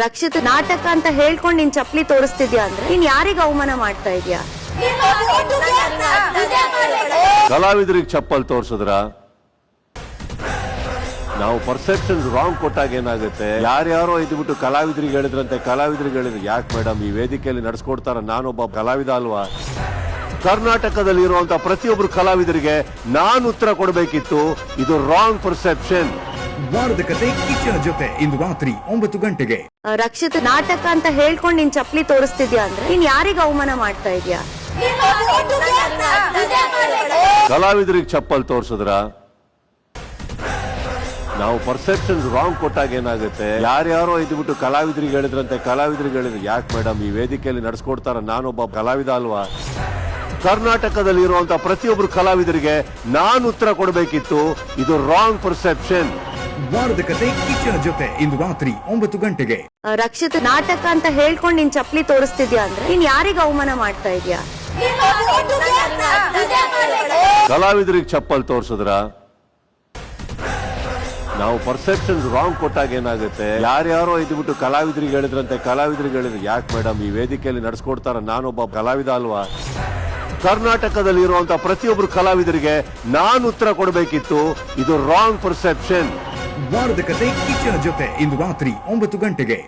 ರಕ್ಷಿತ್ ನಾಟಕ ಅಂತ ಹೇಳ್ಕೊಂಡು ನೀನ್ ಚಪ್ಲಿ ತೋರಿಸ್ತಿದ್ಯಾ ಅಂದ್ರೆ ನೀನ್ ಯಾರಿಗ ಅವಮಾನ ಮಾಡ್ತಾ ಇದೀಯಾ? ಕಲಾವಿದರಿಗೆ ಚಪ್ಪಲ್ ತೋರ್ಸಿದ್ರ ನಾವು ಪರ್ಸೆಪ್ಷನ್ಸ್ ರಾಂಗ್ ಕೊಟ್ಟಾಗ ಏನಾಗುತ್ತೆ, ಯಾರ್ಯಾರೋ ಇದ್ಬಿಟ್ಟು ಕಲಾವಿದರಿಗೆ ಹೇಳಿದ್ರಂತೆ, ಕಲಾವಿದರಿಗೆ ಹೇಳಿದ್ರು. ಯಾಕೆ ಮೇಡಮ್ ಈ ವೇದಿಕೆಯಲ್ಲಿ ನಡೆಸ್ಕೊಡ್ತಾರ, ನಾನೊಬ್ಬ ಕಲಾವಿದ ಅಲ್ವಾ? ಕರ್ನಾಟಕದಲ್ಲಿ ಇರುವಂತ ಪ್ರತಿಯೊಬ್ರು ಕಲಾವಿದರಿಗೆ ನಾನು ಉತ್ತರ ಕೊಡಬೇಕಿತ್ತು. ಇದು ರಾಂಗ್ ಪರ್ಸೆಪ್ಷನ್. ವಾರದ ಕತೆ ಕಿಚ್ಚನ ಜೊತೆ ಇಂದು ರಾತ್ರಿ 9 ಗಂಟೆಗೆ. ರಕ್ಷಿತ್ ನಾಟಕ ಅಂತ ಹೇಳ್ಕೊಂಡು ನೀನ್ ಚಪ್ಲಿ ತೋರಿಸ್ತಿದ್ಯಾ ಅಂದ್ರೆ ನೀನ್ ಯಾರಿಗ ಅವಮಾನ ಮಾಡ್ತಾ ಇದೀಯಾ? ಕಲಾವಿದರಿಗೆ ಚಪ್ಪಲ್ ತೋರ್ಸಿದ್ರ ನಾವು ಪರ್ಸೆಪ್ಷನ್ಸ್ ರಾಂಗ್ ಕೊಟ್ಟಾಗ ಏನಾಗುತ್ತೆ, ಯಾರ್ಯಾರೋ ಇದ್ಬಿಟ್ಟು ಕಲಾವಿದರಿಗೆ ಹೇಳಿದ್ರಂತೆ, ಕಲಾವಿದರಿಗೆ ಹೇಳಿದ್ರು. ಯಾಕೆ ಮೇಡಮ್ ಈ ವೇದಿಕೆಯಲ್ಲಿ ನಡೆಸ್ಕೊಡ್ತಾರ, ನಾನೊಬ್ಬ ಕಲಾವಿದ ಅಲ್ವಾ? ಕರ್ನಾಟಕದಲ್ಲಿ ಇರುವಂತ ಪ್ರತಿಯೊಬ್ರು ಕಲಾವಿದರಿಗೆ ನಾನು ಉತ್ತರ ಕೊಡಬೇಕಿತ್ತು. ಇದು ರಾಂಗ್ ಪರ್ಸೆಪ್ಷನ್. ವಾರದ ಕತೆ ಕಿಚ್ಚನ ಜೊತೆ ಇಂದು ರಾತ್ರಿ 9 ಗಂಟೆಗೆ. ರಕ್ಷಿತ್ ನಾಟಕ ಅಂತ ಹೇಳ್ಕೊಂಡು ನೀನ್ ಚಪ್ಲಿ ತೋರಿಸ್ತಿದ್ಯಾ ಅಂದ್ರೆ ನೀನ್ ಯಾರಿಗ ಅವಮಾನ ಮಾಡ್ತಾ ಇದೀಯಾ? ಕಲಾವಿದರಿಗೆ ಚಪ್ಪಲ್ ತೋರ್ಸಿದ್ರ ನಾವು ಪರ್ಸೆಪ್ಷನ್ಸ್ ರಾಂಗ್ ಕೊಟ್ಟಾಗ ಏನಾಗುತ್ತೆ, ಯಾರ್ಯಾರೋ ಇದ್ಬಿಟ್ಟು ಕಲಾವಿದರಿಗೆ ಹೇಳಿದ್ರಂತೆ, ಕಲಾವಿದರಿಗೆ ಹೇಳಿದ್ರು. ಯಾಕೆ ಮೇಡಮ್ ಈ ವೇದಿಕೆಯಲ್ಲಿ ನಡೆಸ್ಕೊಡ್ತಾರ, ನಾನೊಬ್ಬ ಕಲಾವಿದ ಅಲ್ವಾ? ಕರ್ನಾಟಕದಲ್ಲಿ ಇರುವಂತ ಪ್ರತಿಯೊಬ್ರು ಕಲಾವಿದರಿಗೆ ನಾನು ಉತ್ತರ ಕೊಡಬೇಕಿತ್ತು. ಇದು ರಾಂಗ್ ಪರ್ಸೆಪ್ಷನ್. ವಾರದ ಕತೆ ಕಿಚ್ಚನ ಜೊತೆ ಇಂದು ರಾತ್ರಿ 9 ಗಂಟೆಗೆ.